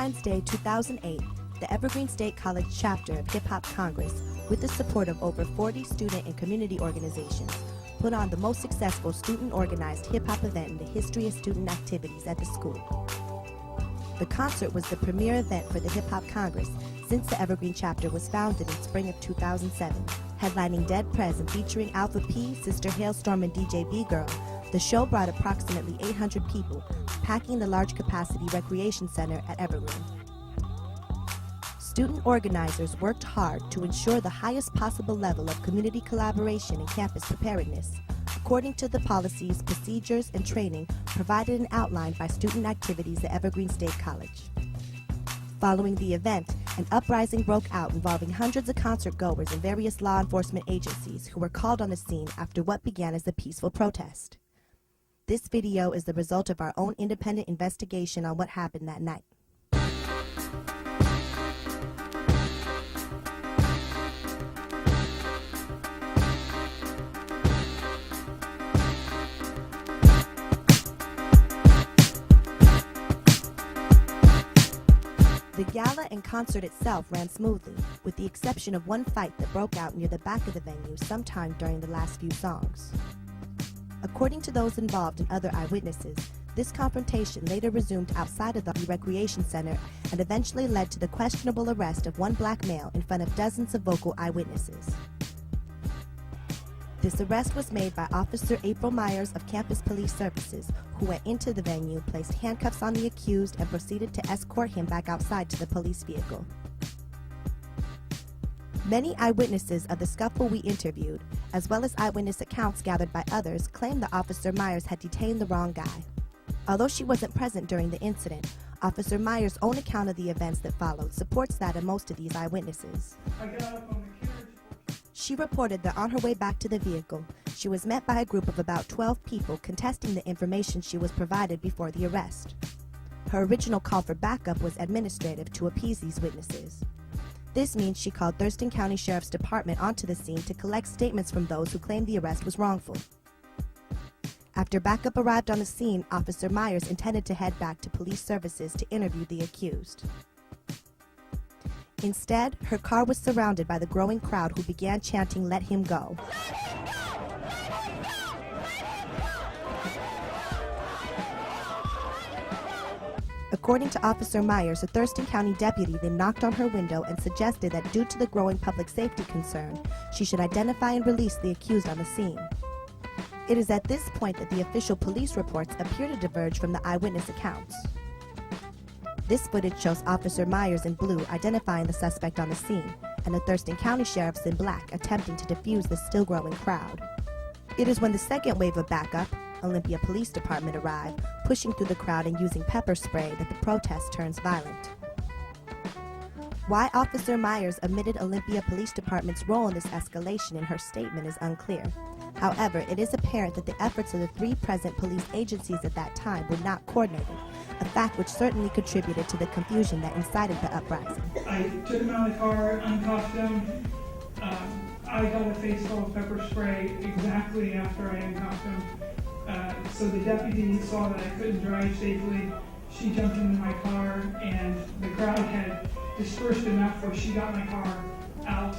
Valentine's Day 2008, the Evergreen State College chapter of Hip Hop Congress, with the support of over 40 student and community organizations, put on the most successful student-organized hip-hop event in the history of student activities at the school. The concert was the premier event for the Hip Hop Congress since the Evergreen chapter was founded in spring of 2007. Headlining Dead Prez and featuring Alpha P, Sister Hailstorm, and DJ B-Girl, the show brought approximately 800 people, packing the large-capacity recreation center at Evergreen. Student organizers worked hard to ensure the highest possible level of community collaboration and campus preparedness, according to the policies, procedures, and training provided and outlined by student activities at Evergreen State College. Following the event, an uprising broke out involving hundreds of concert-goers and various law enforcement agencies who were called on the scene after what began as a peaceful protest. This video is the result of our own independent investigation on what happened that night. The gala and concert itself ran smoothly, with the exception of one fight that broke out near the back of the venue sometime during the last few songs. According to those involved and other eyewitnesses, this confrontation later resumed outside of the recreation center and eventually led to the questionable arrest of one black male in front of dozens of vocal eyewitnesses. This arrest was made by Officer April Myers of Campus Police Services, who went into the venue, placed handcuffs on the accused, and proceeded to escort him back outside to the police vehicle. Many eyewitnesses of the scuffle we interviewed, as well as eyewitness accounts gathered by others, claimed that Officer Myers had detained the wrong guy. Although she wasn't present during the incident, Officer Myers' own account of the events that followed supports that of most of these eyewitnesses. She reported that on her way back to the vehicle, she was met by a group of about 12 people contesting the information she was provided before the arrest. Her original call for backup was administrative to appease these witnesses. This means she called Thurston County Sheriff's Department onto the scene to collect statements from those who claimed the arrest was wrongful. After backup arrived on the scene, Officer Myers intended to head back to police services to interview the accused. Instead, her car was surrounded by the growing crowd who began chanting, "Let him go." According to Officer Myers, a Thurston County deputy then knocked on her window and suggested that due to the growing public safety concern, she should identify and release the accused on the scene. It is at this point that the official police reports appear to diverge from the eyewitness accounts. This footage shows Officer Myers in blue identifying the suspect on the scene, and the Thurston County Sheriffs in black attempting to defuse the still growing crowd. It is when the second wave of backup, Olympia Police Department, arrived, pushing through the crowd and using pepper spray, that the protest turns violent. Why Officer Myers omitted Olympia Police Department's role in this escalation in her statement is unclear. However, it is apparent that the efforts of the three present police agencies at that time were not coordinated, a fact which certainly contributed to the confusion that incited the uprising. I took him out of the car, uncuffed him. I got a face full of pepper spray exactly after I uncuffed him. So the deputy saw that I couldn't drive safely. She jumped into my car, and the crowd had dispersed enough where she got my car out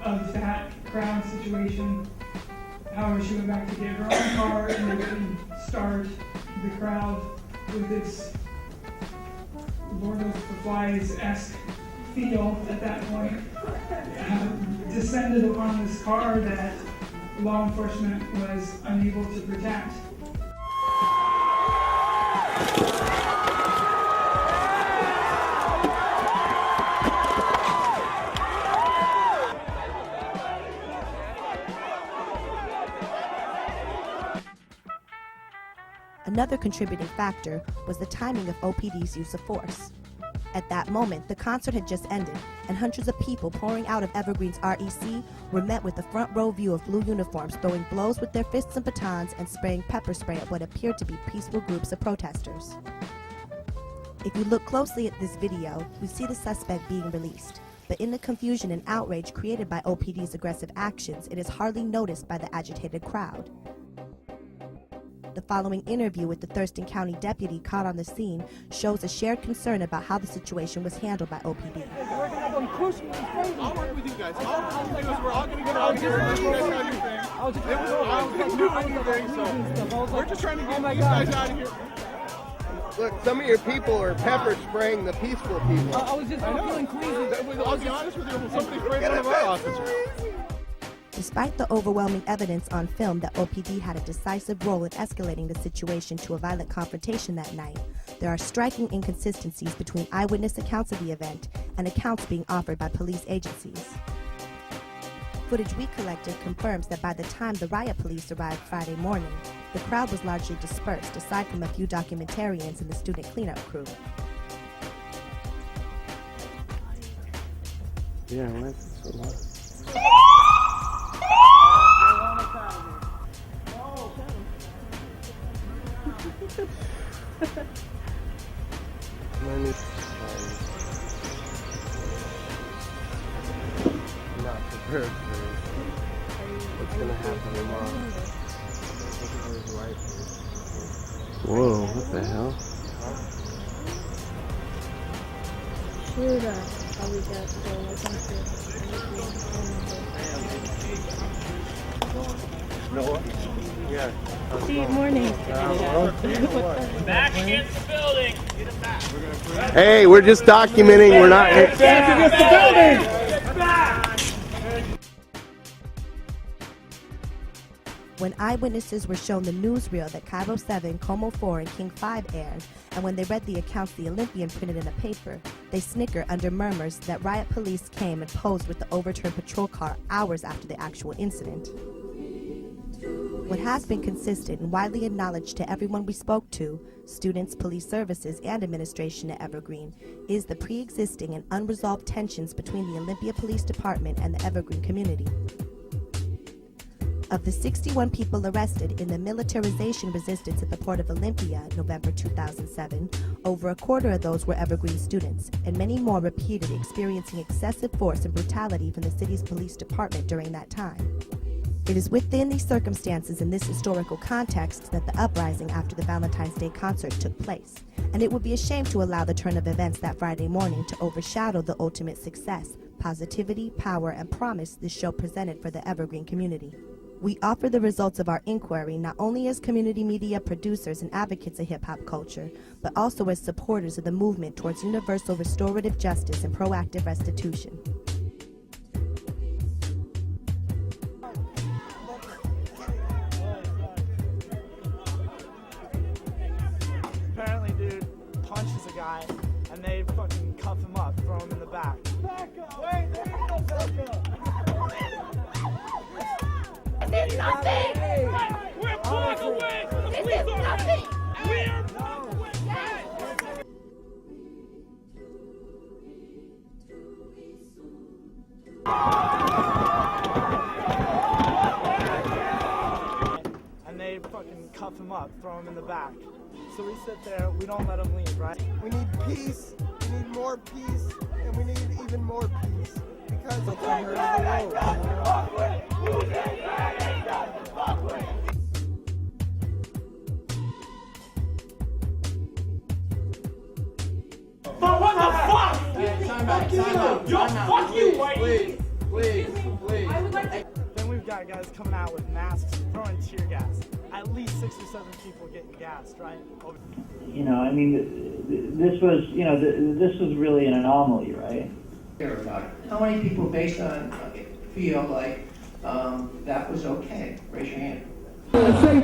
of that crowd situation. However, she went back to get her own car, and they couldn't start. The crowd, with this Lord of the Flies-esque feel at that point, descended upon this car that law enforcement was unable to protect. Another contributing factor was the timing of OPD's use of force. At that moment, the concert had just ended, and hundreds of people pouring out of Evergreen's REC were met with a front row view of blue uniforms throwing blows with their fists and batons and spraying pepper spray at what appeared to be peaceful groups of protesters. If you look closely at this video, you see the suspect being released, but in the confusion and outrage created by OPD's aggressive actions, it is hardly noticed by the agitated crowd. The following interview with the Thurston County deputy caught on the scene shows a shared concern about how the situation was handled by OPD. I'll work with you guys. All we're all going to get out here and you guys have your thing. I was doing anything, so we're just trying to get you guys out of here. Look, some of your people are pepper spraying the peaceful people. I was just feeling queasy. I'll be honest with you, somebody sprayed one of our officers. Despite the overwhelming evidence on film that OPD had a decisive role in escalating the situation to a violent confrontation that night, there are striking inconsistencies between eyewitness accounts of the event and accounts being offered by police agencies. Footage we collected confirms that by the time the riot police arrived Friday morning, the crowd was largely dispersed, aside from a few documentarians and the student cleanup crew. Yeah, that's so much. Not prepared for what's going to happen tomorrow. Whoa, what the hell? Noah? Yeah. Good morning. Back against the building. Hey, we're just documenting. We're not. Back against the building! When eyewitnesses were shown the newsreel that KIRO 7, Como 4, and King 5 aired, and when they read the accounts the Olympian printed in a paper, they snicker under murmurs that riot police came and posed with the overturned patrol car hours after the actual incident. What has been consistent and widely acknowledged to everyone we spoke to, students, police services, and administration at Evergreen, is the pre-existing and unresolved tensions between the Olympia Police Department and the Evergreen community. Of the 61 people arrested in the militarization resistance at the Port of Olympia in November 2007, over a quarter of those were Evergreen students, and many more repeated experiencing excessive force and brutality from the city's police department during that time. It is within these circumstances and this historical context that the uprising after the Valentine's Day concert took place, and it would be a shame to allow the turn of events that Friday morning to overshadow the ultimate success, positivity, power, and promise this show presented for the Evergreen community. We offer the results of our inquiry not only as community media producers and advocates of hip-hop culture, but also as supporters of the movement towards universal restorative justice and proactive restitution. Apparently, dude punches a guy, and they fucking cuff him up, throw him in the back. Back up! Wait, there you go, back up! This is nothing! We're pulling away from the police already! We are pulling away! And they fucking cuff him up, throw him in the back. So we sit there, we don't let him leave, right? We need peace. We need more peace, and we need even more peace because it's the hurt of the world. But what the fuck? Yo, fuck you, Whitey! Please. Then we've got guys coming out with masks, throwing tear gas. At least 6 or 7 people getting gassed, right? You know, I mean, this was, you know, this was really an anomaly, right? How many people, based on feel like that was okay? Raise your hand. Say,